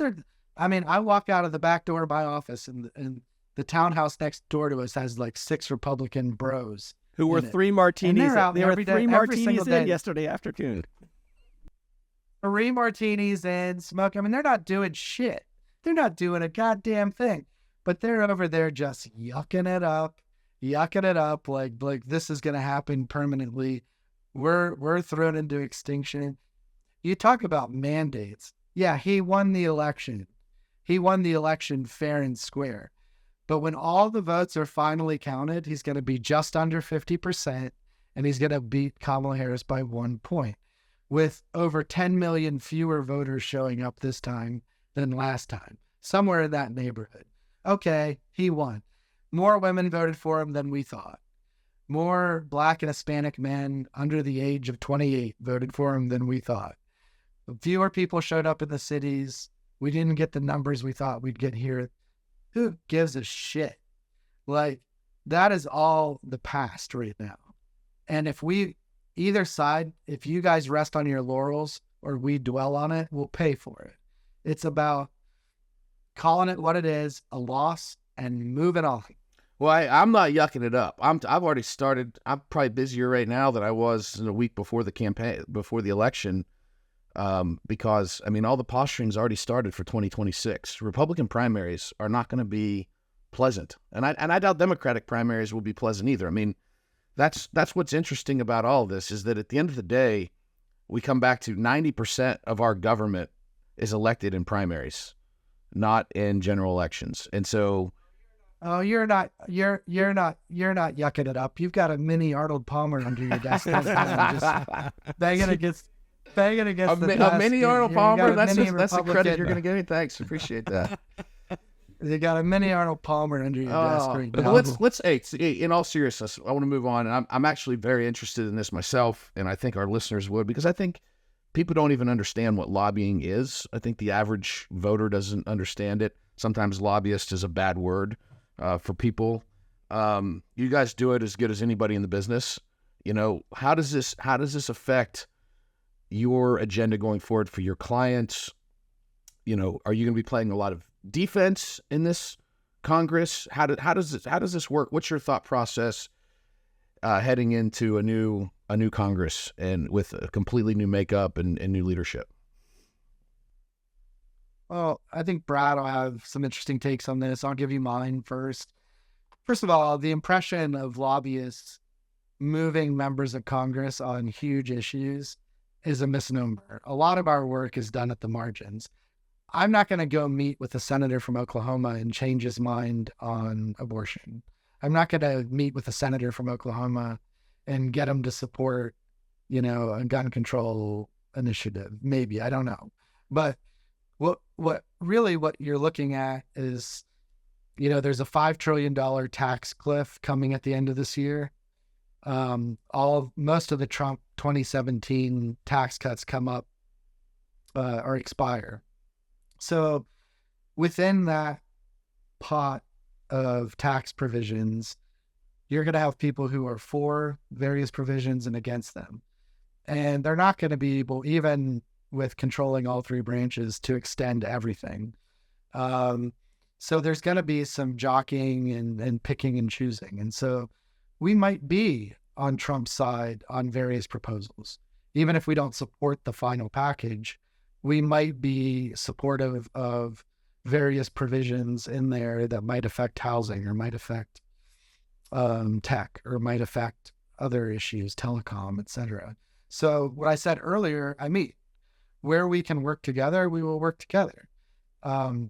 Speaker 3: I walk out of the back door of my office and the townhouse next door to us has like 6 Republican bros.
Speaker 2: Who were 3 martinis.
Speaker 3: They were 3 martinis
Speaker 2: in yesterday afternoon.
Speaker 3: 3 martinis in, smoke. They're not doing shit. They're not doing a goddamn thing. But they're over there just yucking it up like this is going to happen permanently. We're thrown into extinction. You talk about mandates. Yeah, he won the election. He won the election fair and square. But when all the votes are finally counted, he's going to be just under 50%, and he's going to beat Kamala Harris by 1 point, with over 10 million fewer voters showing up this time than last time, somewhere in that neighborhood. Okay, he won. More women voted for him than we thought. More Black and Hispanic men under the age of 28 voted for him than we thought. Fewer people showed up in the cities. We didn't get the numbers we thought we'd get here. Who gives a shit? Like, that is all the past right now. And if either side, if you guys rest on your laurels or we dwell on it, we'll pay for it. It's about calling it what it is, a loss, and moving on.
Speaker 1: Well, I'm not yucking it up. I've already started. I'm probably busier right now than I was in a week before the campaign, before the election, because all the posturing's already started for 2026. Republican primaries are not going to be pleasant, and I doubt Democratic primaries will be pleasant either. That's what's interesting about all of this, is that at the end of the day, we come back to 90% of our government is elected in primaries, not in general elections, and so.
Speaker 3: Oh, you're not yucking it up. You've got a mini Arnold Palmer under your desk. Just banging against
Speaker 1: a mini Arnold Palmer. That's the credit you're going to give me. Thanks, appreciate that.
Speaker 3: You got a mini Arnold Palmer under your desk right now.
Speaker 1: Let's in all seriousness, I want to move on. And I'm actually very interested in this myself, and I think our listeners would, because I think people don't even understand what lobbying is. I think the average voter doesn't understand it. Sometimes lobbyist is a bad word for people. You guys do it as good as anybody in the business. How does this affect your agenda going forward for your clients? Are you going to be playing a lot of defense in this Congress? How does this work? What's your thought process heading into a new Congress and with a completely new makeup and new leadership?
Speaker 3: Well, I think Brad will have some interesting takes on this. I'll give you mine first. First of all, the impression of lobbyists moving members of Congress on huge issues is a misnomer. A lot of our work is done at the margins. I'm not going to go meet with a senator from Oklahoma and change his mind on abortion. I'm not going to meet with a senator from Oklahoma and get him to support, a gun control initiative. Maybe, I don't know. But what you're looking at is, there's a $5 trillion tax cliff coming at the end of this year. Most of the Trump 2017 tax cuts come up or expire. So within that pot of tax provisions, you're going to have people who are for various provisions and against them. And they're not going to be able, even with controlling all three branches, to extend everything. So there's going to be some jockeying and picking and choosing. And so we might be on Trump's side on various proposals. Even if we don't support the final package, we might be supportive of various provisions in there that might affect housing or might affect tech or might affect other issues, telecom, etc. So what I said earlier, where we can work together, we will work together.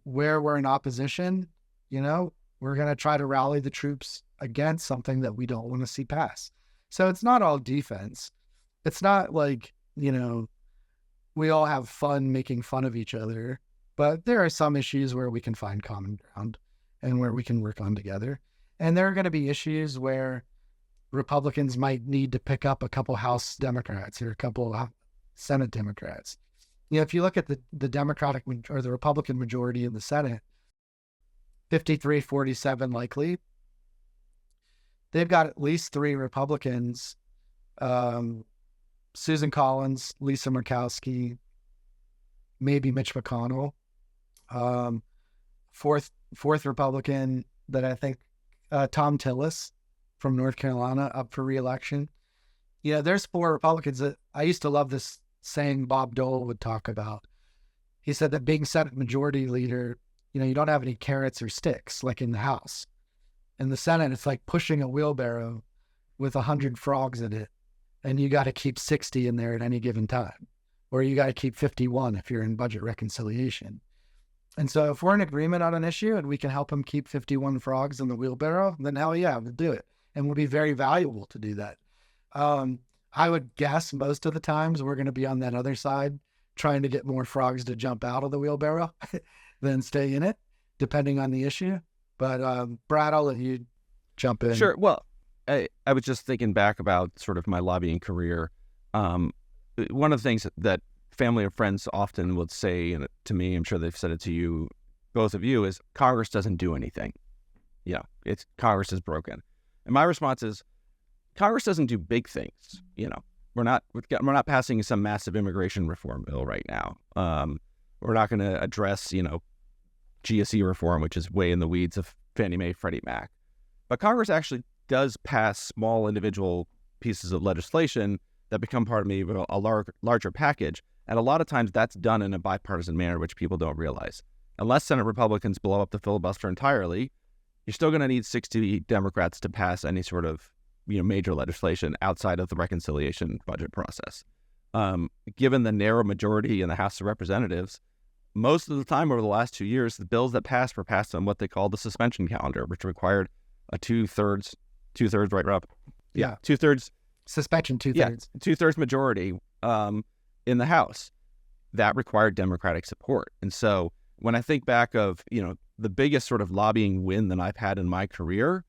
Speaker 3: Where we're in opposition, we're going to try to rally the troops against something that we don't want to see pass. So it's not all defense. It's not like, we all have fun making fun of each other, but there are some issues where we can find common ground and where we can work on together. And there are going to be issues where Republicans might need to pick up a couple House Democrats or a couple Senate Democrats. If you look at the Democratic or the Republican majority in the Senate, 53-47 likely, they've got at least three Republicans, Susan Collins, Lisa Murkowski, maybe Mitch McConnell. Fourth Republican that I think, Tom Tillis from North Carolina, up for re-election. There's four Republicans that I used to love this saying Bob Dole would talk about. He said that being Senate Majority Leader, you don't have any carrots or sticks like in the House. In the Senate, it's like pushing a wheelbarrow with 100 frogs in it, and you got to keep 60 in there at any given time, or you got to keep 51 if you're in budget reconciliation. And so if we're in agreement on an issue and we can help them keep 51 frogs in the wheelbarrow, then hell yeah, we'll do it. And we'll be very valuable to do that. I would guess most of the times we're going to be on that other side trying to get more frogs to jump out of the wheelbarrow than stay in it, depending on the issue. But Brad, I'll let you jump in.
Speaker 2: Sure. Well, I was just thinking back about sort of my lobbying career. One of the things that family and friends often would say to me, I'm sure they've said it to you, both of you, is Congress doesn't do anything. Congress is broken. And my response is, Congress doesn't do big things. We're not passing some massive immigration reform bill right now. We're not going to address, GSE reform, which is way in the weeds of Fannie Mae, Freddie Mac. But Congress actually does pass small individual pieces of legislation that become part of maybe a larger package. And a lot of times that's done in a bipartisan manner, which people don't realize. Unless Senate Republicans blow up the filibuster entirely, you're still going to need 60 Democrats to pass any sort of major legislation outside of the reconciliation budget process. Given the narrow majority in the House of Representatives, most of the time over the last 2 years, the bills that passed were passed on what they call the suspension calendar, which required a two-thirds, right, Rob?
Speaker 3: Yeah.
Speaker 2: Two-thirds.
Speaker 3: Suspension, two-thirds.
Speaker 2: Yeah, two-thirds majority in the House. That required Democratic support. And so when I think back of, the biggest sort of lobbying win that I've had in my career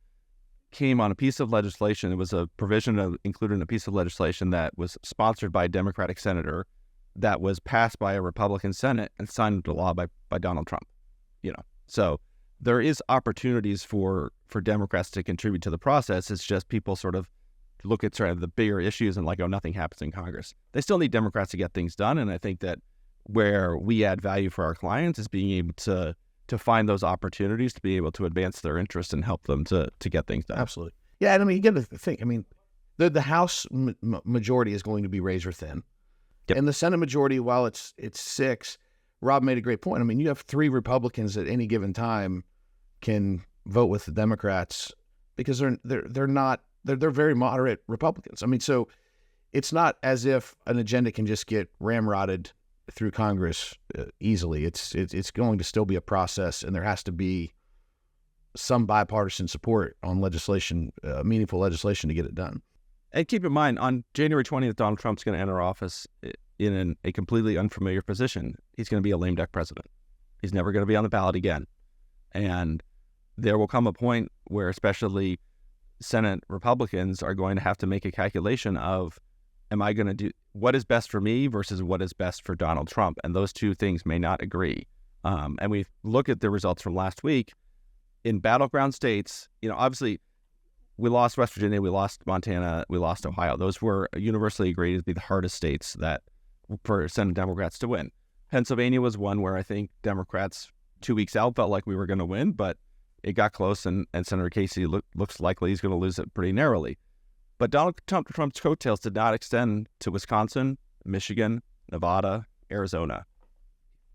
Speaker 2: came on a piece of legislation. It was a provision included in a piece of legislation that was sponsored by a Democratic senator that was passed by a Republican Senate and signed into law by Donald Trump. So there is opportunities for Democrats to contribute to the process. It's just people sort of look at sort of the bigger issues and like, oh, nothing happens in Congress. They still need Democrats to get things done. And I think that where we add value for our clients is being able to find those opportunities to be able to advance their interests and help them to get things done.
Speaker 1: Absolutely. Yeah, and you get to think, the House majority is going to be razor thin.
Speaker 2: Yep.
Speaker 1: And the Senate majority, while it's 6, Rob made a great point. You have 3 Republicans at any given time can vote with the Democrats because they're very moderate Republicans. So it's not as if an agenda can just get ramrodded through Congress easily. It's going to still be a process, and there has to be some bipartisan support on legislation, meaningful legislation, to get it done.
Speaker 2: And keep in mind, on January 20th, Donald Trump's going to enter office. in a completely unfamiliar position, he's going to be a lame duck president. He's never going to be on the ballot again. And there will come a point where especially Senate Republicans are going to have to make a calculation of, am I going to do what is best for me versus what is best for Donald Trump? And those two things may not agree. And we look at the results from last week in battleground states. Obviously, we lost West Virginia, we lost Montana, we lost Ohio. Those were universally agreed to be the hardest states that for Senate Democrats to win. Pennsylvania was one where I think Democrats 2 weeks out felt like we were going to win, but it got close, and Senator Casey looks likely he's going to lose it pretty narrowly. But Donald Trump's coattails did not extend to Wisconsin, Michigan, Nevada, Arizona.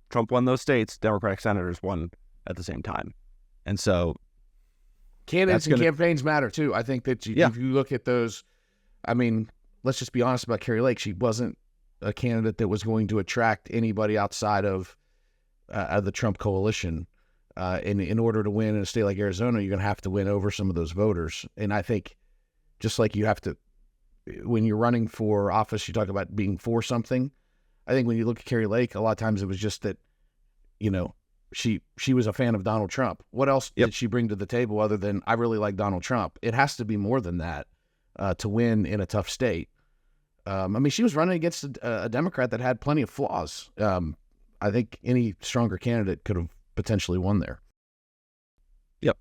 Speaker 2: Trump won those states. Democratic senators won at the same time. And so
Speaker 1: candidates and campaigns matter too. I think that if you look at those, I mean, let's just be honest about Kari Lake. She wasn't a candidate that was going to attract anybody outside of the Trump coalition. In order to win in a state like Arizona, you're going to have to win over some of those voters. And I think just like you have to, when you're running for office, you talk about being for something. I think when you look at Kari Lake, a lot of times it was just that, she was a fan of Donald Trump. What else did she bring to the table other than I really like Donald Trump? It has to be more than that to win in a tough state. I mean, she was running against a Democrat that had plenty of flaws. I think any stronger candidate could have potentially won there.
Speaker 2: Yep.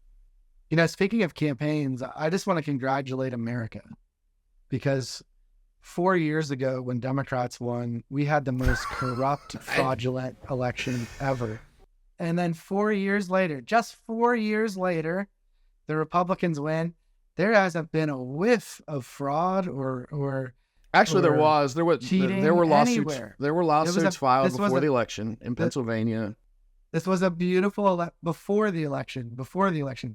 Speaker 3: Speaking of campaigns, I just want to congratulate America because 4 years ago when Democrats won, we had the most corrupt, fraudulent election ever. And then 4 years later, just 4 years later, the Republicans win. There hasn't been a whiff of fraud or
Speaker 1: actually there was
Speaker 3: cheating
Speaker 1: there were lawsuits
Speaker 3: anywhere.
Speaker 1: There were lawsuits filed before the election in Pennsylvania.
Speaker 3: This was a beautiful before the election.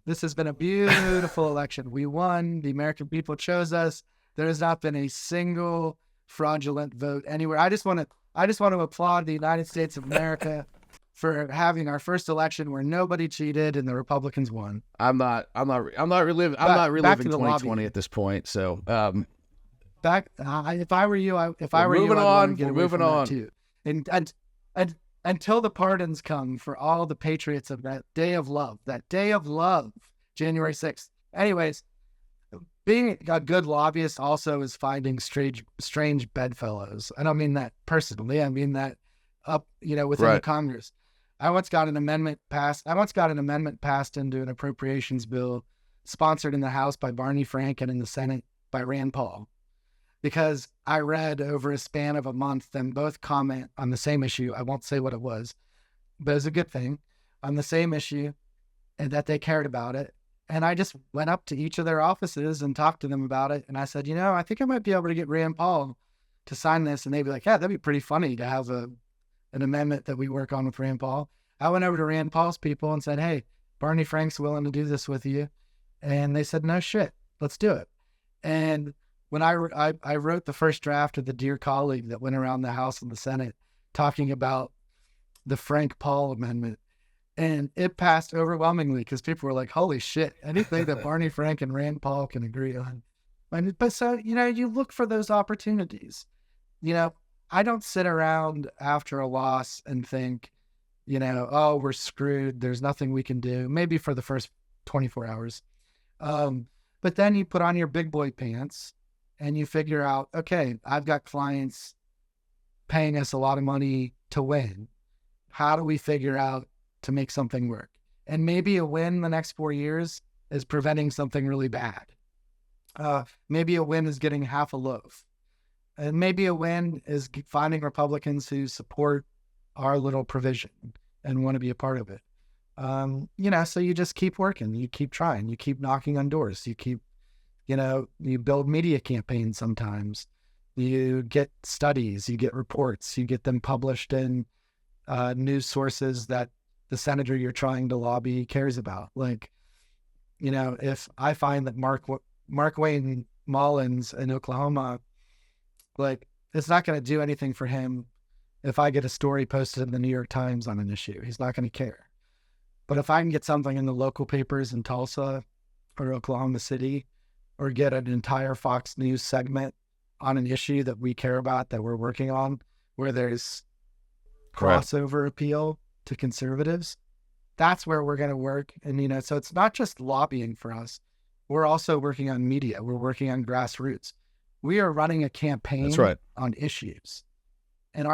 Speaker 3: This has been a beautiful election. We won. The American people chose us. There has not been a single fraudulent vote anywhere. I just want to applaud the United States of America for having our first election where nobody cheated and the Republicans won.
Speaker 1: I'm not reliving 2020 at this point. So
Speaker 3: if I were you, I'd want to get away from that too. And until the pardons come for all the patriots of that day of love, January 6th. Anyways, being a good lobbyist also is finding strange bedfellows. I don't mean that personally. I mean that within the Congress. I once got an amendment passed into an appropriations bill sponsored in the House by Barney Frank and in the Senate by Rand Paul, because I read over a span of a month them both comment on the same issue. I won't say what it was, but it was a good thing, on the same issue, and that they cared about it. And I just went up to each of their offices and talked to them about it. And I said, I think I might be able to get Rand Paul to sign this. And they'd be like, yeah, that'd be pretty funny to have an amendment that we work on with Rand Paul. I went over to Rand Paul's people and said, hey, Barney Frank's willing to do this with you. And they said, no shit, let's do it. And when I wrote the first draft of the Dear Colleague that went around the House and the Senate talking about the Frank Paul amendment, and it passed overwhelmingly because people were like, holy shit, anything that Barney Frank and Rand Paul can agree on. But so, you look for those opportunities. I don't sit around after a loss and think, oh, we're screwed. There's nothing we can do. Maybe for the first 24 hours. But then you put on your big boy pants and you figure out, okay, I've got clients paying us a lot of money to win. How do we figure out to make something work? And maybe a win the next 4 years is preventing something really bad. Maybe a win is getting half a loaf. And maybe a win is finding Republicans who support our little provision and want to be a part of it. So you just keep working, you keep trying, you keep knocking on doors, you keep, you build media campaigns sometimes, you get studies, you get reports, you get them published in news sources that the senator you're trying to lobby cares about. Like, if I find that Mark Wayne Mullins in Oklahoma, like, it's not going to do anything for him if I get a story posted in the New York Times on an issue. He's not going to care. But if I can get something in the local papers in Tulsa or Oklahoma City, or get an entire Fox News segment on an issue that we care about, that we're working on, where there's
Speaker 1: Correct.
Speaker 3: crossover appeal to conservatives. That's where we're going to work. And, so it's not just lobbying for us. We're also working on media. We're working on grassroots. We are running a campaign
Speaker 1: That's right.
Speaker 3: on issues. And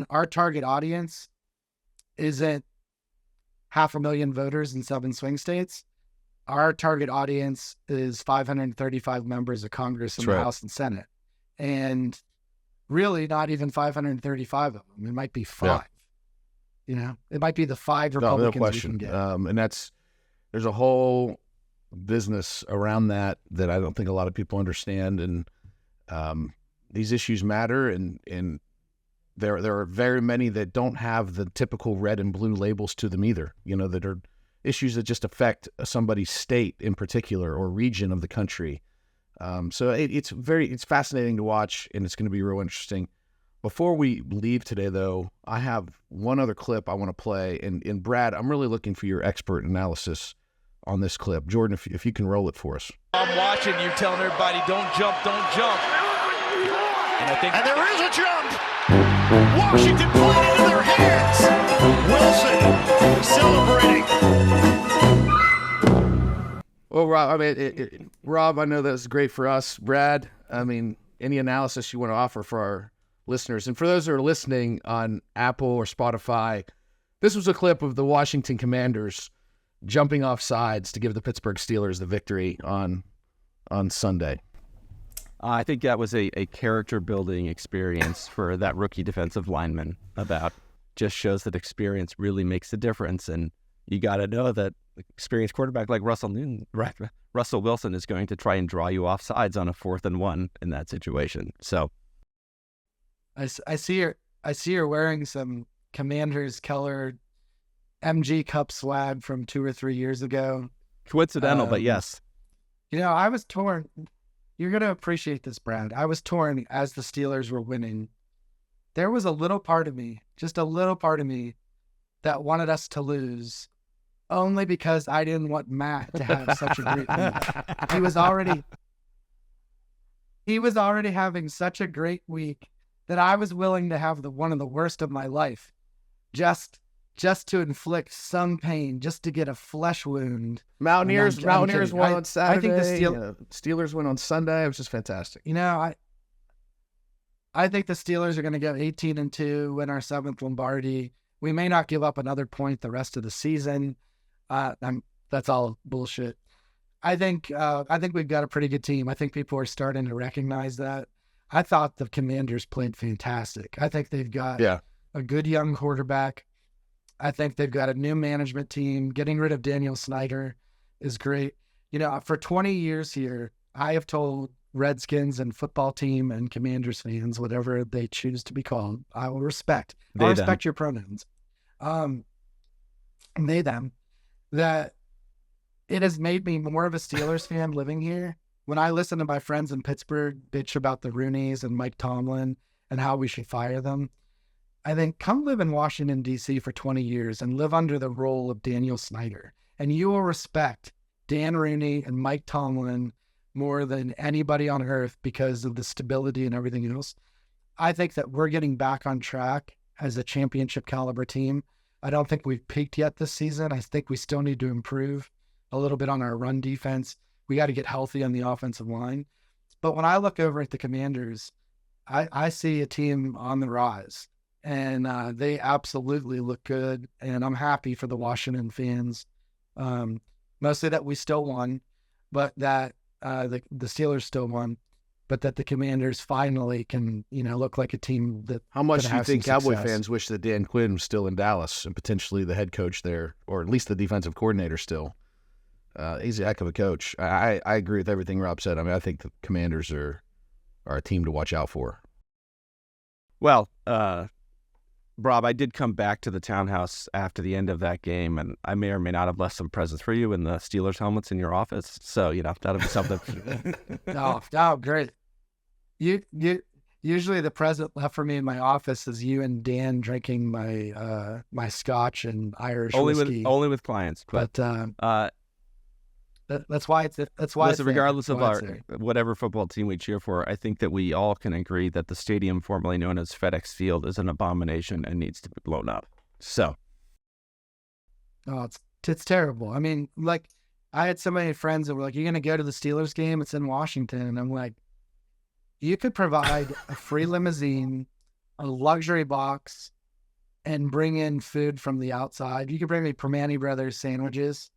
Speaker 3: our target audience isn't 500,000 voters in 7 swing states. Our target audience is 535 members of Congress in the House and Senate. And really not even 535 of them. It might be 5. It might be the 5 Republicans
Speaker 1: no question.
Speaker 3: we can get.
Speaker 1: And there's a whole business around that I don't think a lot of people understand. And these issues matter, and there are very many that don't have the typical red and blue labels to them either, that are issues that just affect somebody's state in particular or region of the country. So it's fascinating to watch, and it's going to be real interesting. Before we leave today, though, I have one other clip I want to play. And Brad, I'm really looking for your expert analysis on this clip. Jordan, if you can roll it for us.
Speaker 4: I'm watching you telling everybody, don't jump, don't jump. And there is a jump. Washington put it into their hands. Wilson celebrating.
Speaker 1: Well, Rob, Rob, I know that was great for us. Brad, any analysis you want to offer for our listeners? And for those that are listening on Apple or Spotify, this was a clip of the Washington Commanders jumping off sides to give the Pittsburgh Steelers the victory on Sunday.
Speaker 2: I think that was a character-building experience for that rookie defensive lineman. Just shows that experience really makes a difference, and you got to know that an experienced quarterback like Russell Wilson is going to try and draw you off sides on a 4th and 1 in that situation. So,
Speaker 3: I see you're wearing some Commanders color MG Cup swag from 2 or 3 years ago.
Speaker 2: Coincidental, but yes.
Speaker 3: I was torn. You're going to appreciate this, Brad. I was torn as the Steelers were winning. There was a little part of me, just a little part of me, that wanted us to lose, only because I didn't want Matt to have such a great week. He was already having such a great week that I was willing to have one of the worst of my life, just to inflict some pain, just to get a flesh wound.
Speaker 1: Mountaineers won on Saturday.
Speaker 3: I think the
Speaker 1: Steelers win on Sunday. It was just fantastic.
Speaker 3: I think the Steelers are going to go 18-2, win our 7th Lombardi. We may not give up another point the rest of the season. That's all bullshit. I think we've got a pretty good team. I think people are starting to recognize that. I thought the Commanders played fantastic. I think they've got a good young quarterback. I think they've got a new management team. Getting rid of Daniel Snyder is great. For 20 years here, I have told Redskins and football team and Commanders fans, whatever they choose to be called, I will respect. I'll respect your pronouns. They, them. That it has made me more of a Steelers fan living here. When I listen to my friends in Pittsburgh bitch about the Rooneys and Mike Tomlin and how we should fire them, I think come live in Washington, D.C. for 20 years and live under the role of Daniel Snyder, and you will respect Dan Rooney and Mike Tomlin more than anybody on earth because of the stability and everything else. I think that we're getting back on track as a championship caliber team. I don't think we've peaked yet this season. I think we still need to improve a little bit on our run defense. We got to get healthy on the offensive line. But when I look over at the Commanders, I see a team on the rise, and they absolutely look good. And I'm happy for the Washington fans, mostly that we still won, but that the Steelers still won, but that the Commanders finally can, look like a team that.
Speaker 1: How much do you think Cowboy fans wish that Dan Quinn was still in Dallas and potentially the head coach there, or at least the defensive coordinator still? He's a heck of a coach. I agree with everything Rob said. I think the Commanders are a team to watch out for.
Speaker 2: Well, Rob, I did come back to the townhouse after the end of that game, and I may or may not have left some presents for you in the Steelers helmets in your office. So, that'll be something.
Speaker 3: Oh, great. Usually the present left for me in my office is you and Dan drinking my scotch and Irish whiskey.
Speaker 2: Only with clients.
Speaker 3: But That's why it's
Speaker 2: Listen, regardless of
Speaker 3: That's why it's there.
Speaker 2: whatever football team we cheer for, I think that we all can agree that the stadium formerly known as FedEx Field is an abomination and needs to be blown up. So,
Speaker 3: Oh, it's terrible. I mean, like, I had so many friends that were like, "You're gonna go to the Steelers game? It's in Washington." And I'm like, you could provide a free limousine, a luxury box, and bring in food from the outside. You could bring me Permane Brothers sandwiches,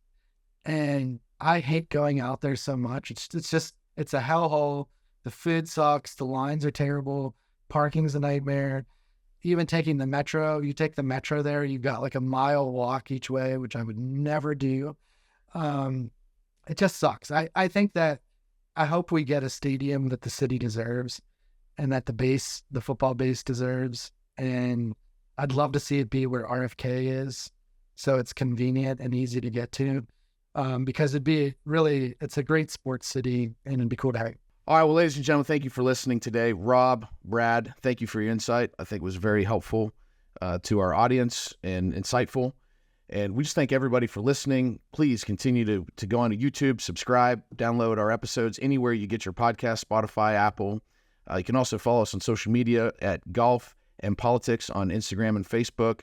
Speaker 3: and I hate going out there so much. It's a hellhole. The food sucks. The lines are terrible. Parking's a nightmare. Even taking the metro, you take the metro there, you've got like a mile walk each way, which I would never do. It just sucks. I think that I hope we get a stadium that the city deserves and that the football base deserves. And I'd love to see it be where RFK is, so it's convenient and easy to get to. Because it's a great sports city and it'd be cool to have.
Speaker 1: All right, well, ladies and gentlemen, thank you for listening today. Rob, Brad, thank you for your insight. I think it was very helpful to our audience and insightful. And we just thank everybody for listening. Please continue to go onto YouTube, subscribe, download our episodes anywhere you get your podcast, Spotify, Apple. You can also follow us on social media at Golf and Politics on Instagram and Facebook,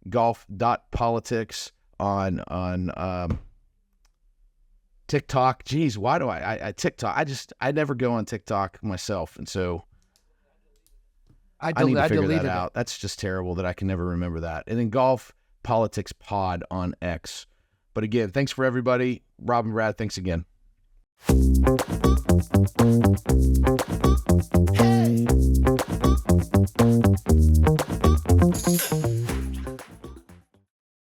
Speaker 1: golf.politics on TikTok. Geez, why do I TikTok? I never go on TikTok myself, and so I need to figure that out. That's just terrible that I can never remember that. And then Golf Politics Pod on X. But again, thanks for everybody. Rob and Brad, thanks again.